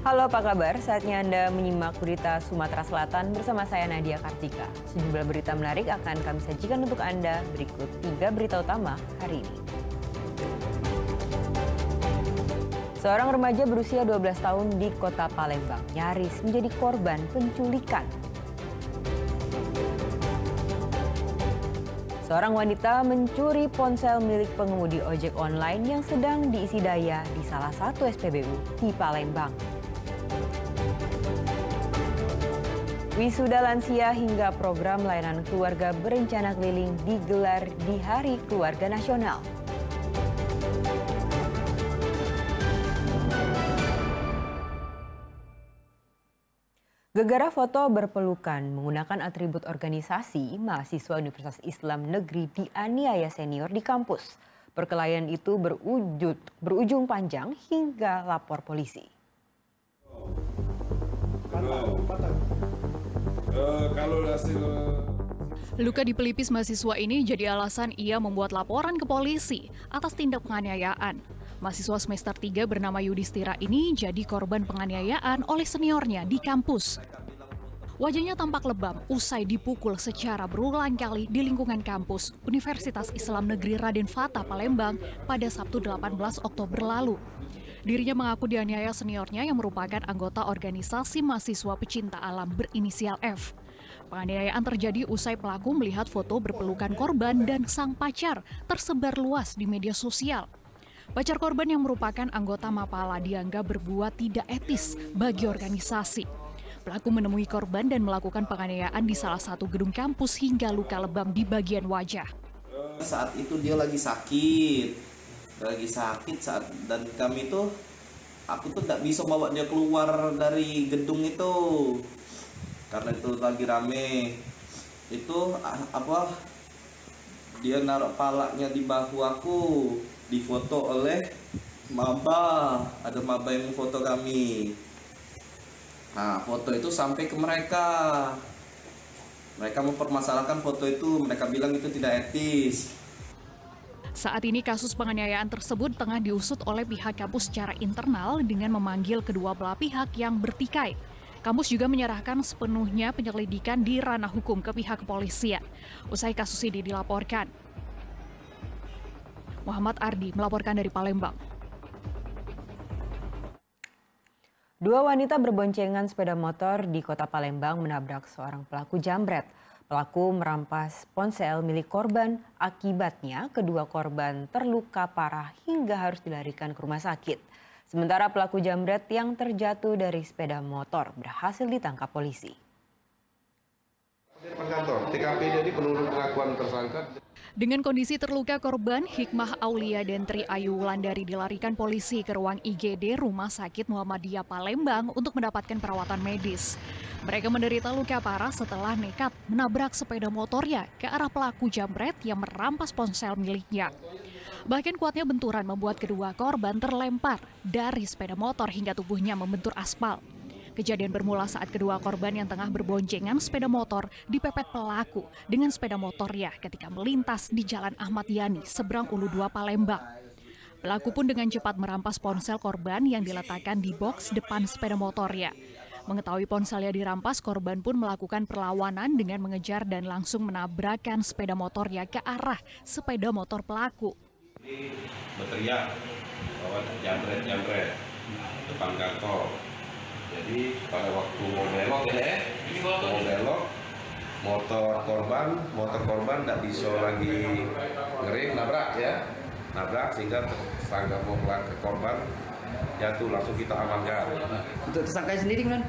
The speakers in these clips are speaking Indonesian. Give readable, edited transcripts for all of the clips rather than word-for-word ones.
Halo, apa kabar? Saatnya Anda menyimak berita Sumatera Selatan bersama saya Nadia Kartika. Sejumlah berita menarik akan kami sajikan untuk Anda. Berikut 3 berita utama hari ini. Seorang remaja berusia 12 tahun di kota Palembang nyaris menjadi korban penculikan. Seorang wanita mencuri ponsel milik pengemudi ojek online yang sedang diisi daya di salah satu SPBU di Palembang. Wisuda lansia hingga program layanan keluarga berencana keliling digelar di Hari Keluarga Nasional. Gegara foto berpelukan menggunakan atribut organisasi, mahasiswa Universitas Islam Negeri dianiaya senior di kampus. Perkelahian itu berujung panjang hingga lapor polisi. Luka di pelipis mahasiswa ini jadi alasan ia membuat laporan ke polisi atas tindak penganiayaan. Mahasiswa semester 3 bernama Yudhistira ini jadi korban penganiayaan oleh seniornya di kampus. Wajahnya tampak lebam usai dipukul secara berulang kali di lingkungan kampus Universitas Islam Negeri Raden Fatah Palembang pada Sabtu 18 Oktober lalu. Dirinya mengaku dianiaya seniornya yang merupakan anggota organisasi mahasiswa pecinta alam berinisial F. Penganiayaan terjadi usai pelaku melihat foto berpelukan korban dan sang pacar tersebar luas di media sosial. Pacar korban yang merupakan anggota Mapala dianggap berbuat tidak etis bagi organisasi. Pelaku menemui korban dan melakukan penganiayaan di salah satu gedung kampus hingga luka lebam di bagian wajah. Saat itu dia lagi sakit dan kami tuh, aku tuh tidak bisa bawa dia keluar dari gedung itu karena itu lagi rame. Itu dia naruh palanya di bahu aku, difoto oleh maba, ada maba yang foto kami. Nah, foto itu sampai ke mereka. Mereka mempermasalahkan foto itu, mereka bilang itu tidak etis. Saat ini kasus penganiayaan tersebut tengah diusut oleh pihak kampus secara internal dengan memanggil kedua belah pihak yang bertikai. Kampus juga menyerahkan sepenuhnya penyelidikan di ranah hukum ke pihak kepolisian. Usai kasus ini dilaporkan. Muhammad Ardi melaporkan dari Palembang. Dua wanita berboncengan sepeda motor di kota Palembang menabrak seorang pelaku jambret. Pelaku merampas ponsel milik korban. Akibatnya kedua korban terluka parah hingga harus dilarikan ke rumah sakit. Sementara pelaku jambret yang terjatuh dari sepeda motor berhasil ditangkap polisi. Dengan kondisi terluka korban, Hikmah Aulia dan Tri Ayu Wulandari dilarikan polisi ke ruang IGD Rumah Sakit Muhammadiyah Palembang untuk mendapatkan perawatan medis. Mereka menderita luka parah setelah nekat menabrak sepeda motornya ke arah pelaku jambret yang merampas ponsel miliknya. Bahkan kuatnya benturan membuat kedua korban terlempar dari sepeda motor hingga tubuhnya membentur aspal. Kejadian bermula saat kedua korban yang tengah berboncengan sepeda motor dipepet pelaku dengan sepeda motornya ketika melintas di Jalan Ahmad Yani, seberang Ulu 2 Palembang. Pelaku pun dengan cepat merampas ponsel korban yang diletakkan di boks depan sepeda motornya. Mengetahui ponselnya dirampas, korban pun melakukan perlawanan dengan mengejar dan langsung menabrakkan sepeda motornya ke arah sepeda motor pelaku. Berteriak bahwa jambret depan kantor. Jadi pada waktu mau belok, motor korban tidak bisa lagi ngerem, nabrak sehingga tersangka mau ke korban jatuh, langsung kita amankan. Untuk tersangkanya sendiri kan?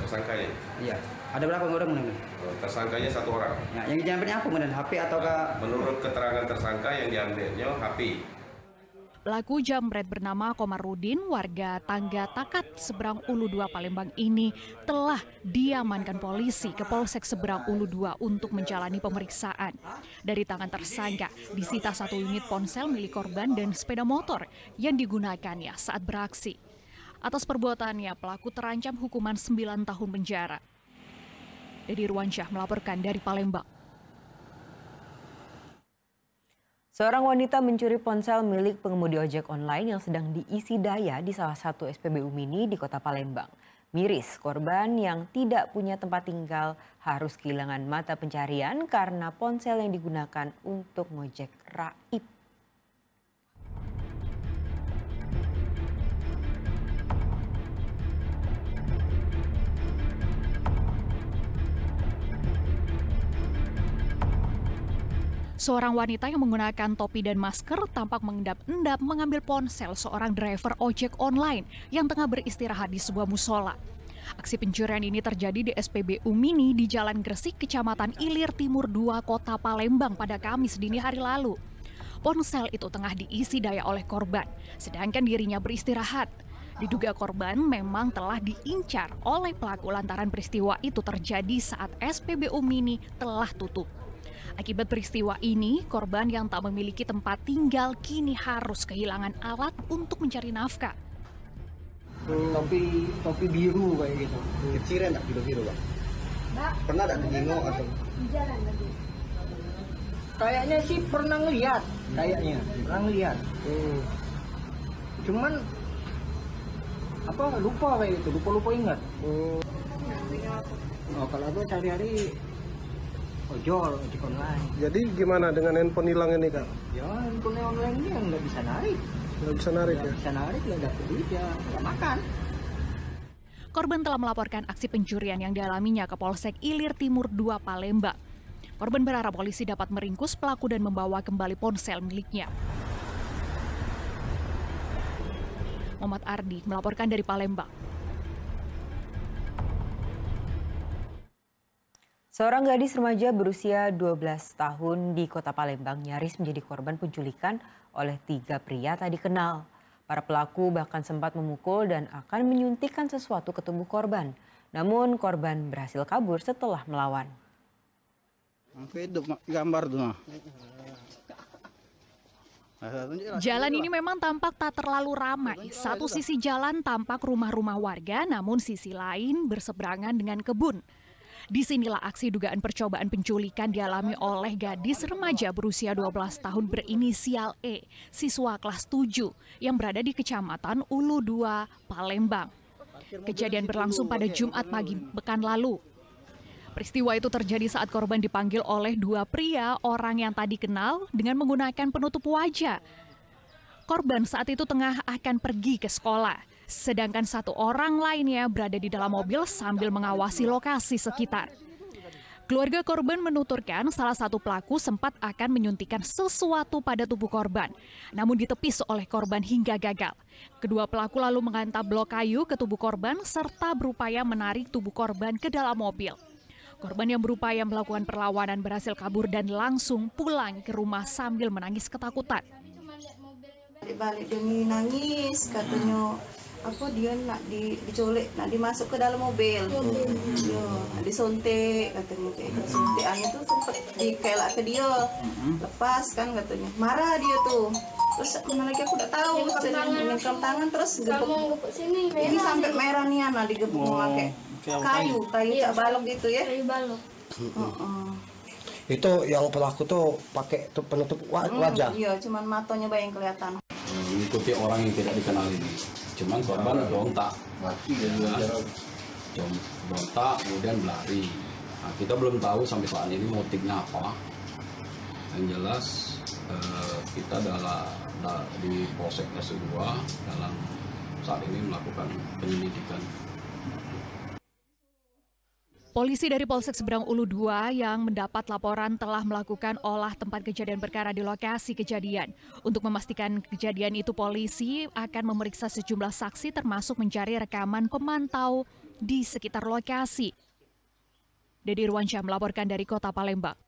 Tersangkanya? Iya. Ada berapa orang? Tersangkanya 1 orang. Nah, yang diambilnya apa kemudian? HP ataukah? Menurut keterangan tersangka yang diambilnya HP. Pelaku jambret bernama Komarudin, warga Tangga Takat, Seberang Ulu 2 Palembang ini telah diamankan polisi ke Polsek Seberang Ulu 2 untuk menjalani pemeriksaan. Dari tangan tersangka disita 1 unit ponsel milik korban dan sepeda motor yang digunakannya saat beraksi. Atas perbuatannya, pelaku terancam hukuman 9 tahun penjara. Dedi Ruansyah melaporkan dari Palembang. Seorang wanita mencuri ponsel milik pengemudi ojek online yang sedang diisi daya di salah satu SPBU Mini di Kota Palembang. Miris, korban yang tidak punya tempat tinggal harus kehilangan mata pencarian karena ponsel yang digunakan untuk ngojek raib. Seorang wanita yang menggunakan topi dan masker tampak mengendap-endap mengambil ponsel seorang driver ojek online yang tengah beristirahat di sebuah musola. Aksi pencurian ini terjadi di SPBU Mini di Jalan Gresik, Kecamatan Ilir Timur 2, Kota Palembang pada Kamis dini hari lalu. Ponsel itu tengah diisi daya oleh korban, sedangkan dirinya beristirahat. Diduga korban memang telah diincar oleh pelaku lantaran peristiwa itu terjadi saat SPBU Mini telah tutup. Akibat peristiwa ini, korban yang tak memiliki tempat tinggal kini harus kehilangan alat untuk mencari nafkah. Topi biru kayak gitu. Kecil enggak biru-biru, Pak? Pernah enggak ketemu atau Jalan lagi. Kayaknya sih pernah ngeliat, Cuman lupa kayak gitu, lupa ingat. Oh, kalau aku sehari-hari ojek online. Jadi gimana dengan handphone hilang ini, Kak? Ya, handphone online ini yang nggak bisa narik. Nggak bisa narik ya? Nggak bisa narik, nggak dapet duit ya, nggak makan. Korban telah melaporkan aksi pencurian yang dialaminya ke Polsek Ilir Timur 2 Palembang. Korban berharap polisi dapat meringkus pelaku dan membawa kembali ponsel miliknya. Muhammad Ardi melaporkan dari Palembang. Seorang gadis remaja berusia 12 tahun di Kota Palembang nyaris menjadi korban penculikan oleh 3 pria tak dikenal. Para pelaku bahkan sempat memukul dan akan menyuntikkan sesuatu ke tubuh korban. Namun korban berhasil kabur setelah melawan. gambar tuh. Jalan ini memang tampak tak terlalu ramai. Satu sisi jalan tampak rumah-rumah warga, namun sisi lain berseberangan dengan kebun. Disinilah aksi dugaan percobaan penculikan dialami oleh gadis remaja berusia 12 tahun berinisial E, siswa kelas 7 yang berada di Kecamatan Ulu 2, Palembang. Kejadian berlangsung pada Jumat pagi pekan lalu. Peristiwa itu terjadi saat korban dipanggil oleh 2 pria orang yang tadi kenal dengan menggunakan penutup wajah. Korban saat itu tengah akan pergi ke sekolah, sedangkan 1 orang lainnya berada di dalam mobil sambil mengawasi lokasi sekitar. Keluarga korban menuturkan salah satu pelaku sempat akan menyuntikkan sesuatu pada tubuh korban, namun ditepis oleh korban hingga gagal. Kedua pelaku lalu menghantam blok kayu ke tubuh korban serta berupaya menarik tubuh korban ke dalam mobil. Korban yang berupaya melakukan perlawanan berhasil kabur dan langsung pulang ke rumah sambil menangis ketakutan. Balik dia nangis, katanya dia nak diculik, nak dimasuk ke dalam mobil. Ya, disuntik katanya kayak gitu. Suntikan itu sempat dikelak ke dia. Lepas kan katanya. Marah dia tuh. Terus mana lagi aku tidak tahu, minta tangan terus gebuk sini. Ini sampai merah nih Ana digebuk pakai kayu cak balok gitu ya. Kayu balok. Itu yang pelaku tuh pakai penutup wajah. Iya, cuman matanya yang kelihatan. Mengikuti orang yang tidak dikenal ini. Cuman korban berontak. Berontak kemudian berlari. Nah, kita belum tahu sampai saat ini motifnya apa. Yang jelas kita di Polsek Kelas 2 dalam saat ini melakukan penyelidikan. Polisi dari Polsek Seberang Ulu 2 yang mendapat laporan telah melakukan olah tempat kejadian perkara di lokasi kejadian. Untuk memastikan kejadian itu, polisi akan memeriksa sejumlah saksi termasuk mencari rekaman pemantau di sekitar lokasi. Dedi Irwansyah melaporkan dari Kota Palembang.